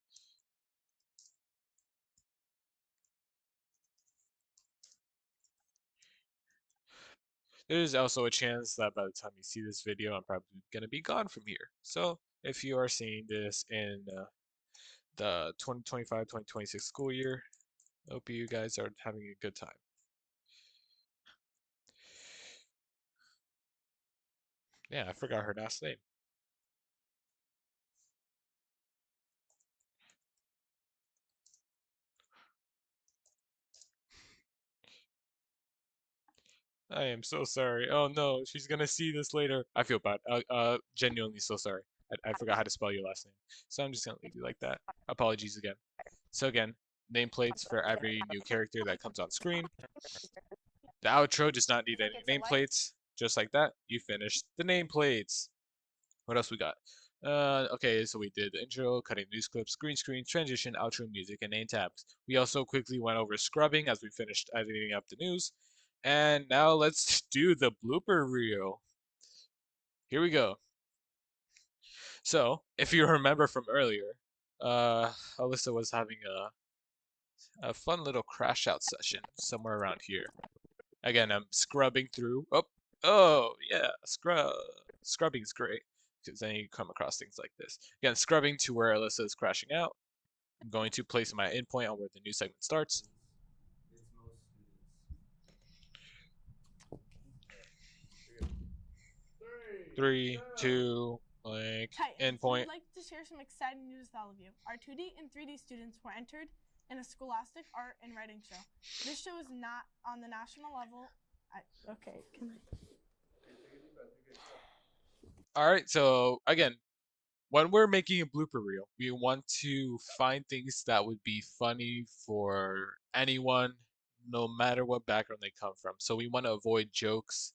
There's also a chance that by the time you see this video, I'm probably going to be gone from here. So if you are seeing this in the 2025-2026 school year, I hope you guys are having a good time. Yeah, I forgot her last name. I am so sorry. Oh no, she's gonna see this later. I feel bad. Genuinely so sorry. I forgot how to spell your last name. So I'm just gonna leave you like that. Apologies again. So again, nameplates for every new character that comes on screen. The outro does not need any nameplates. Just like that, you finished the nameplates. What else we got? Okay, so we did the intro, cutting news clips, green screen, transition, outro music, and name tabs. We also quickly went over scrubbing as we finished editing up the news. And now let's do the blooper reel. Here we go. So, if you remember from earlier, Alyssa was having a fun little crash out session somewhere around here. Again, I'm scrubbing through. Oh yeah, scrubbing's great because then you come across things like this. Again, scrubbing to where Alyssa is crashing out. I'm going to place my endpoint on where the new segment starts. It's most students. 3, 2, blank, Titans, we endpoint. would like to share some exciting news with all of you. Our 2D and 3D students were entered in a scholastic art and writing show. This show is not on the national level. Okay, can I? All right, so again, when we're making a blooper reel, we want to find things that would be funny for anyone, no matter what background they come from. So we want to avoid jokes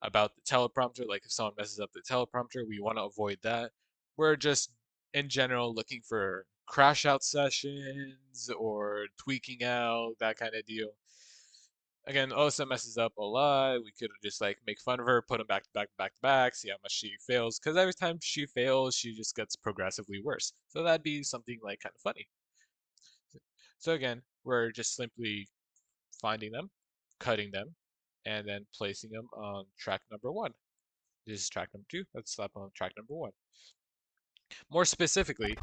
about the teleprompter, like if someone messes up the teleprompter, we want to avoid that. We're just, in general, looking for crash out sessions or tweaking out, that kind of deal. Again, Osa messes up a lot. We could just like make fun of her, put them back to back to back to back, see how much she fails. Because every time she fails, she just gets progressively worse. So that'd be something like kind of funny. So again, we're just simply finding them, cutting them, and then placing them on track number 1. This is track number 2. Let's slap on track number 1. More specifically,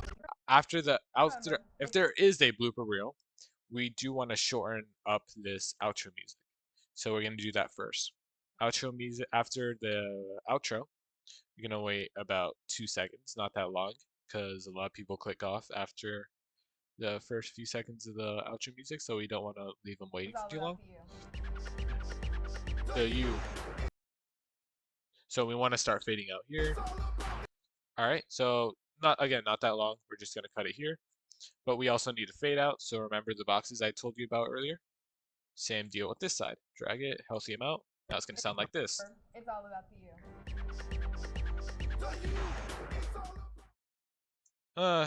after the outro, if there is a blooper reel, we do want to shorten up this outro music. So we're going to do that first. Outro music, after the outro, you're going to wait about 2 seconds, not that long, because a lot of people click off after the first few seconds of the outro music, so we don't want to leave them waiting for too long. So we want to start fading out here. All right, so not that long. We're just going to cut it here. But we also need to fade out, so remember the boxes I told you about earlier? Same deal with this side. Drag it, healthy amount. Now it's going to sound like this. It's all about the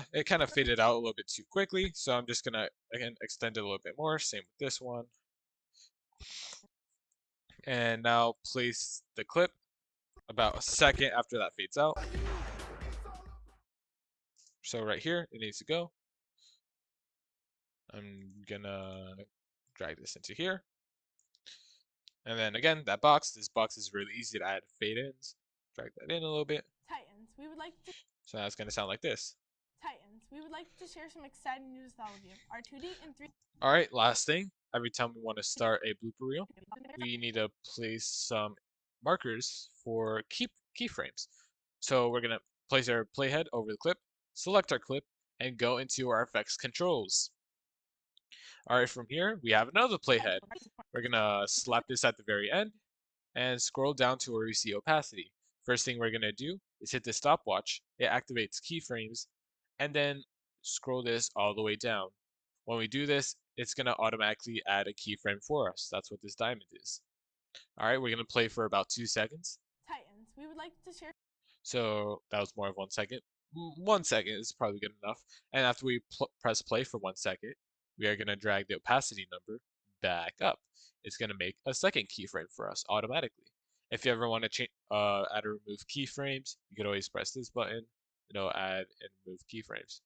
you. It kind of faded out a little bit too quickly, so I'm just going to, again, extend it a little bit more. Same with this one. And now place the clip about a second after that fades out. So right here, it needs to go. I'm gonna drag this into here. And then again, this box is really easy to add fade ins. Drag that in a little bit. Titans, we would like to. So now it's gonna sound like this. Titans, we would like to share some exciting news with all of you. Our 2D and 3D. All right, last thing. Every time we want to start a blooper reel, we need to place some markers for keyframes. So we're gonna place our playhead over the clip, select our clip, and go into our effects controls. All right, from here we have another playhead. We're gonna slap this at the very end and scroll down to where we see opacity. First thing we're gonna do is hit the stopwatch. It activates keyframes, and then scroll this all the way down. When we do this, it's gonna automatically add a keyframe for us. That's what this diamond is. All right, we're gonna play for about 2 seconds. Titans, we would like to share. So that was more of 1 second. 1 second is probably good enough. And after we press play for 1 second, we are gonna drag the opacity number back up. It's gonna make a second keyframe for us automatically. If you ever want to add or remove keyframes, you could always press this button, add and remove keyframes.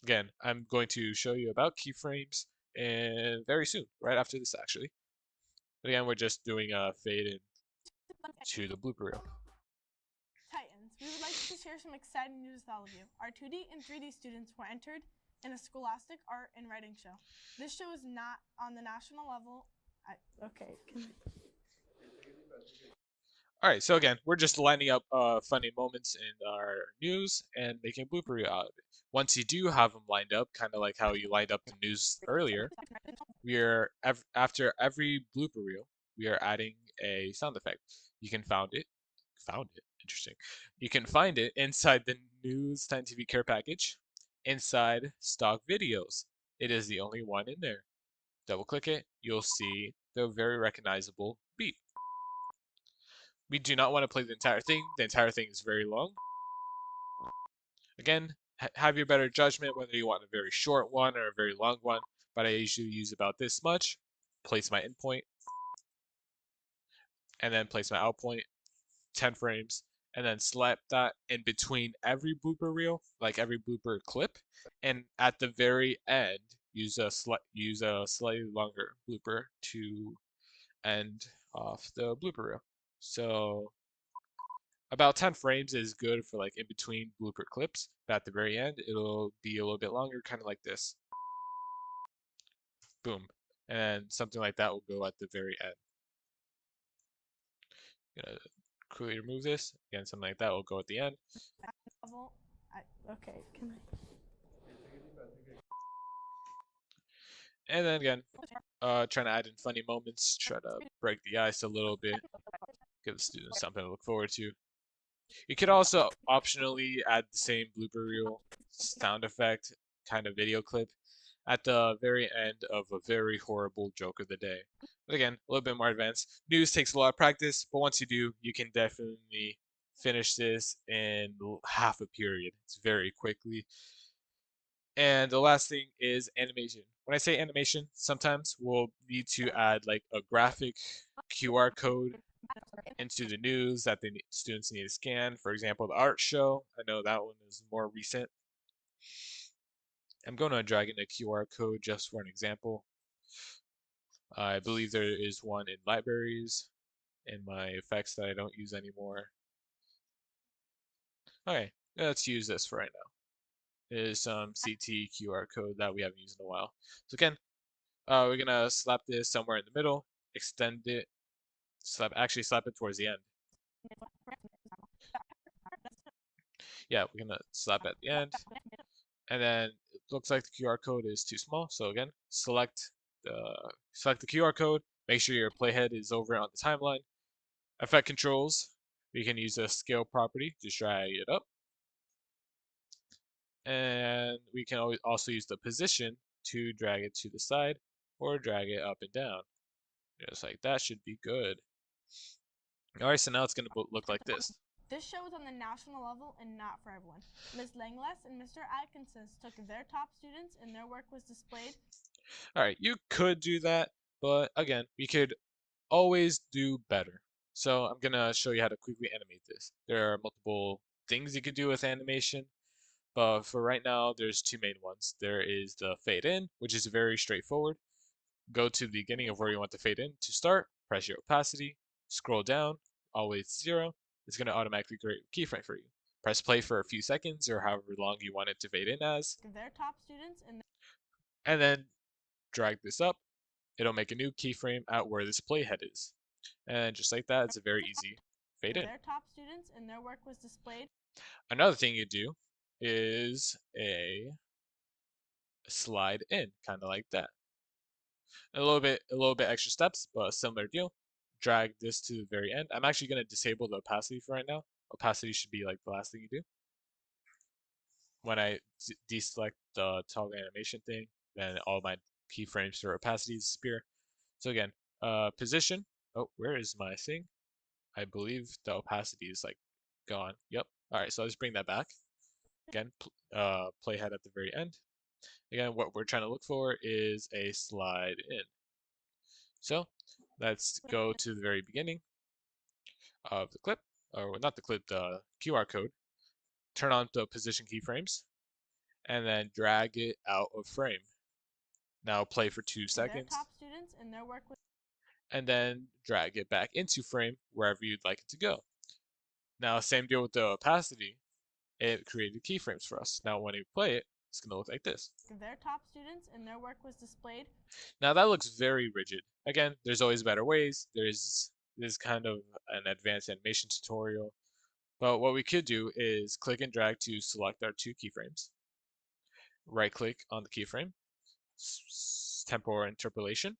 Again, I'm going to show you about keyframes and very soon, right after this actually. But again, we're just doing a fade in to the blooper reel. Titans, we would like to share some exciting news with all of you. Our 2D and 3D students were entered in a scholastic art and writing show. This show is not on the national level. Okay. All right, so again, we're just lining up funny moments in our news and making a blooper reel out of it. Once you do have them lined up, kind of like how you lined up the news earlier, after every blooper reel, we are adding a sound effect. You can found it, interesting. You can find it inside the News TitanTv care package, inside stock videos. It is the only one in there. Double click it, you'll see the very recognizable beat. We do not want to play the entire thing. The entire thing is very long. Again, have your better judgment whether you want a very short one or a very long one, but I usually use about this much. Place my in point, and then place my out point, 10 frames, and then slap that in between every blooper reel, like every blooper clip, and at the very end, use a slightly longer blooper to end off the blooper reel. So about 10 frames is good for like in between blooper clips, but at the very end, it'll be a little bit longer, kind of like this. Boom. And something like that will go at the very end. Gonna quickly remove this. Again, something like that will go at the end. Okay. Can I? And then again, trying to add in funny moments, try to break the ice a little bit, give the students something to look forward to. You could also optionally add the same blooper reel sound effect kind of video clip at the very end of a very horrible joke of the day. But again, a little bit more advanced. News takes a lot of practice, but once you do, you can definitely finish this in half a period. It's very quickly. And the last thing is animation. When I say animation, sometimes we'll need to add like a graphic QR code into the news that the students need to scan. For example, the art show. I know that one is more recent. I'm going to drag in a QR code just for an example. I believe there is one in libraries in my effects that I don't use anymore. Okay, let's use this for right now. It is some CT QR code that we haven't used in a while. So again, we're gonna slap this somewhere in the middle, extend it, actually slap it towards the end. Yeah, we're gonna slap at the end, and then it looks like the QR code is too small. So again, select the QR code. Make sure your playhead is over on the timeline. Effect controls. We can use a scale property to drag it up, and we can also use the position to drag it to the side or drag it up and down. Just like that should be good. Alright, so now it's going to look like this. This show is on the national level and not for everyone. Ms. Langless and Mr. Atkinson took their top students and their work was displayed. Alright, you could do that, but again, we could always do better. So I'm going to show you how to quickly animate this. There are multiple things you could do with animation, but for right now, there's two main ones. There is the fade in, which is very straightforward. Go to the beginning of where you want the fade in to start, press your opacity, scroll down, always 0. It's going to automatically create a keyframe for you. Press play for a few seconds or however long you want it to fade in as, Their top students and then drag this up. It'll make a new keyframe at where this playhead is. And just like that, it's a very easy fade in. their top students and their work was displayed. Another thing you do is a slide in, kind of like that. A little bit extra steps, but a similar deal. Drag this to the very end. I'm actually going to disable the opacity for right now. Opacity should be like the last thing you do. When I deselect the toggle animation thing, then all my keyframes for opacity disappear. So again, position. Oh, where is my thing? I believe the opacity is like gone. Yep. All right, so let's bring that back. Again, playhead at the very end. Again, what we're trying to look for is a slide in. So let's go to the very beginning of the clip, or not the clip, the QR code. Turn on the position keyframes, and then drag it out of frame. Now play for 2 seconds. Their top students and their work was and then drag it back into frame wherever you'd like it to go. Now, same deal with the opacity. It created keyframes for us. Now, when we play it, it's going to look like this. their top students and their work was displayed. Now, that looks very rigid. Again, there's always better ways. There's this kind of an advanced animation tutorial. But what we could do is click and drag to select our 2 keyframes. Right click on the keyframe, temporal interpolation,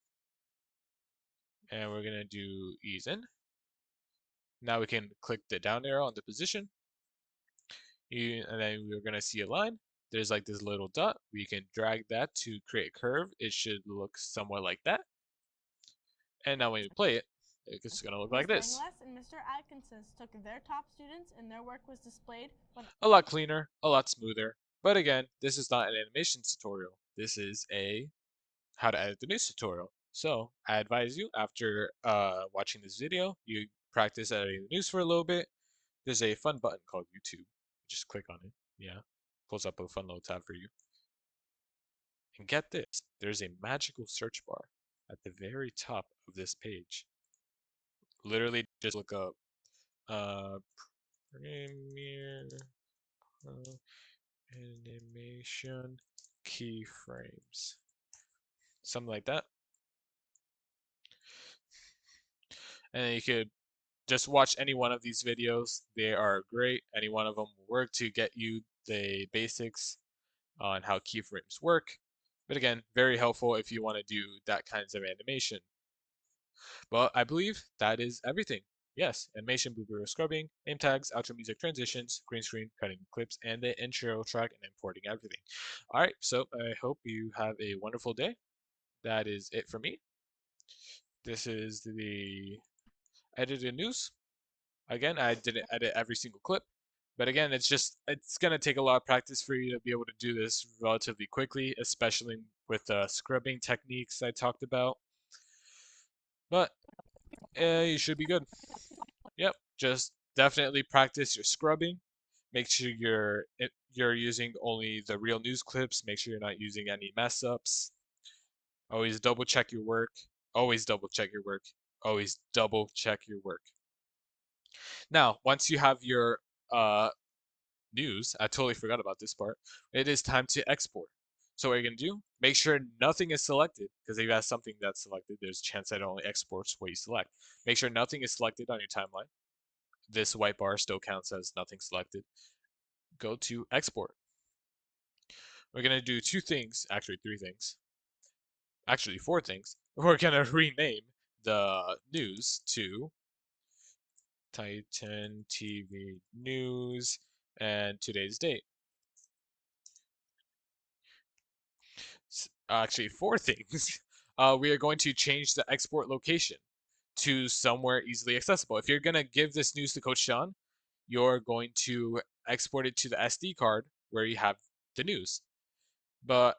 and we're going to do ease in. Now we can click the down arrow on the position, and then we're going to see a line. There's like this little dot. We can drag that to create a curve. It should look somewhat like that. And now when we play it, it's going to look like this. Langlass and Mr. Atkinson took their top students and their work was displayed. A lot cleaner, a lot smoother. But again, this is not an animation tutorial. This is a how to edit the news tutorial. So I advise you, after watching this video, you practice editing the news for a little bit. There's a fun button called YouTube. Just click on it. Yeah, pulls up a fun little tab for you. And get this, there's a magical search bar at the very top of this page. Literally just look up Premiere Animation Keyframes. Something like that. And then you could just watch any one of these videos. They are great. Any one of them will work to get you the basics on how keyframes work. But again, very helpful if you want to do that kinds of animation. But I believe that is everything. Yes, animation, blooper scrubbing, name tags, outro music transitions, green screen, cutting clips, and the intro track and importing everything. All right, so I hope you have a wonderful day. That is it for me. This is the edited news. Again, I didn't edit every single clip, but again, it's gonna take a lot of practice for you to be able to do this relatively quickly, especially with the scrubbing techniques I talked about. But you should be good. Yep, just definitely practice your scrubbing. Make sure you're using only the real news clips. Make sure you're not using any mess ups. Always double check your work. Always double check your work. Always double check your work. Now, once you have your news, I totally forgot about this part. It is time to export. So what you're going to do, make sure nothing is selected, because if you have something that's selected, there's a chance that it only exports what you select. Make sure nothing is selected on your timeline. This white bar still counts as nothing selected. Go to export. We're going to do 2 things, actually 3 things. Actually 4 things. We're going to rename the news to TitanTv News and today's date. Actually 4 things. We are going to change the export location to somewhere easily accessible. If you're going to give this news to Coach Sean, you're going to export it to the SD card where you have the news. But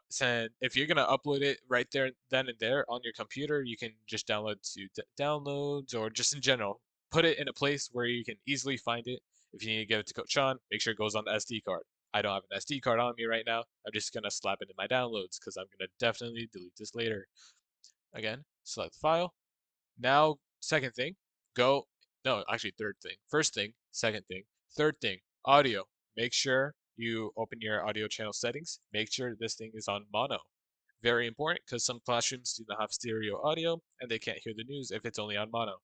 if you're going to upload it right there, then and there on your computer, you can just download to downloads, or just in general, put it in a place where you can easily find it. If you need to give it to Coach Sean, make sure it goes on the SD card. I don't have an SD card on me right now. I'm just going to slap it in my downloads because I'm going to definitely delete this later. Again, select the file. Now, second thing, no, actually third thing. First thing, second thing, third thing, audio. make sure you open your audio channel settings. Make sure this thing is on mono. Very important because some classrooms do not have stereo audio and they can't hear the news if it's only on mono.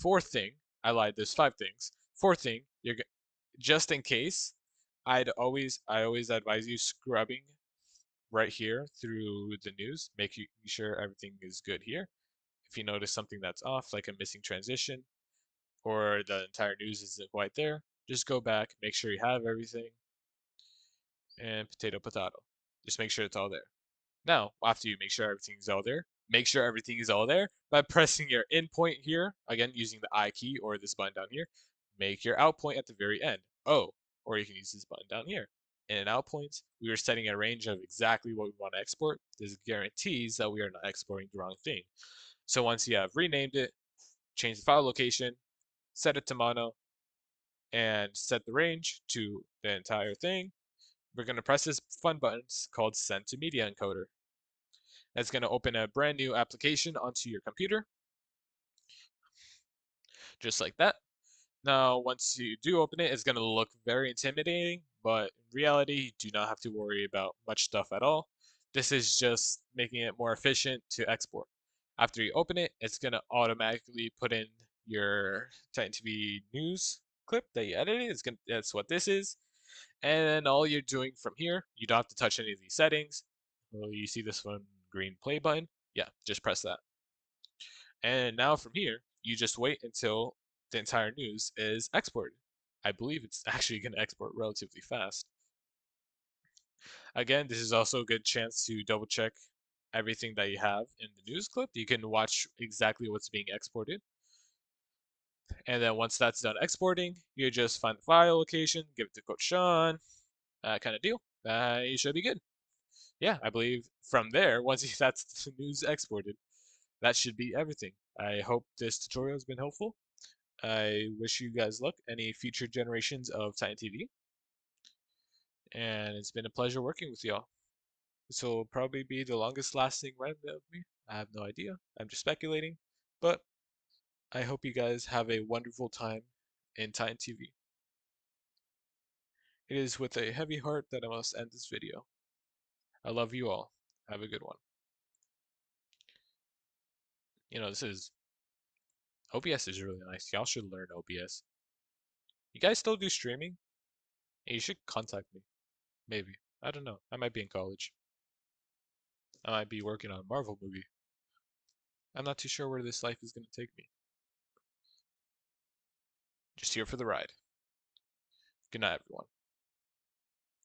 Fourth thing, I lied. There's 5 things. Fourth thing, just in case, I always advise you scrubbing right here through the news. Make sure everything is good here. If you notice something that's off, like a missing transition, or the entire news isn't quite there, just go back, make sure you have everything, and potato. Just make sure it's all there. Now, after you make sure everything's all there, make sure everything is all there by pressing your in point here, again using the I key or this button down here. Make your out point at the very end. Oh, or you can use this button down here. In and out points, we are setting a range of exactly what we want to export. This guarantees that we are not exporting the wrong thing. So once you have renamed it, change the file location, set it to mono, and set the range to the entire thing, we're going to press this fun button called Send to Media Encoder. That's going to open a brand new application onto your computer, just like that. Now, once you do open it, it's going to look very intimidating, but in reality, you do not have to worry about much stuff at all. This is just making it more efficient to export. After you open it, it's going to automatically put in your TitanTv news clip that you edited. That's what this is. And then all you're doing from here, you don't have to touch any of these settings. Well, you see this one green play button? Yeah, just press that. And now from here, you just wait until the entire news is exported. I believe it's actually going to export relatively fast. Again, this is also a good chance to double check everything that you have in the news clip. You can watch exactly what's being exported. And then once that's done exporting, you just find the file location, give it to Coach Sean, kind of deal. You should be good. Yeah, I believe from there, once that's the news exported, that should be everything. I hope this tutorial has been helpful. I wish you guys luck, any future generations of TitanTv. And it's been a pleasure working with y'all. This will probably be the longest lasting run of me. I have no idea. I'm just speculating. But I hope you guys have a wonderful time in TitanTv. It is with a heavy heart that I must end this video. I love you all. Have a good one. This is OBS is really nice. Y'all should learn OBS. You guys still do streaming? Hey, you should contact me. Maybe. I don't know. I might be in college. I might be working on a Marvel movie. I'm not too sure where this life is going to take me. Just here for the ride. Good night, everyone.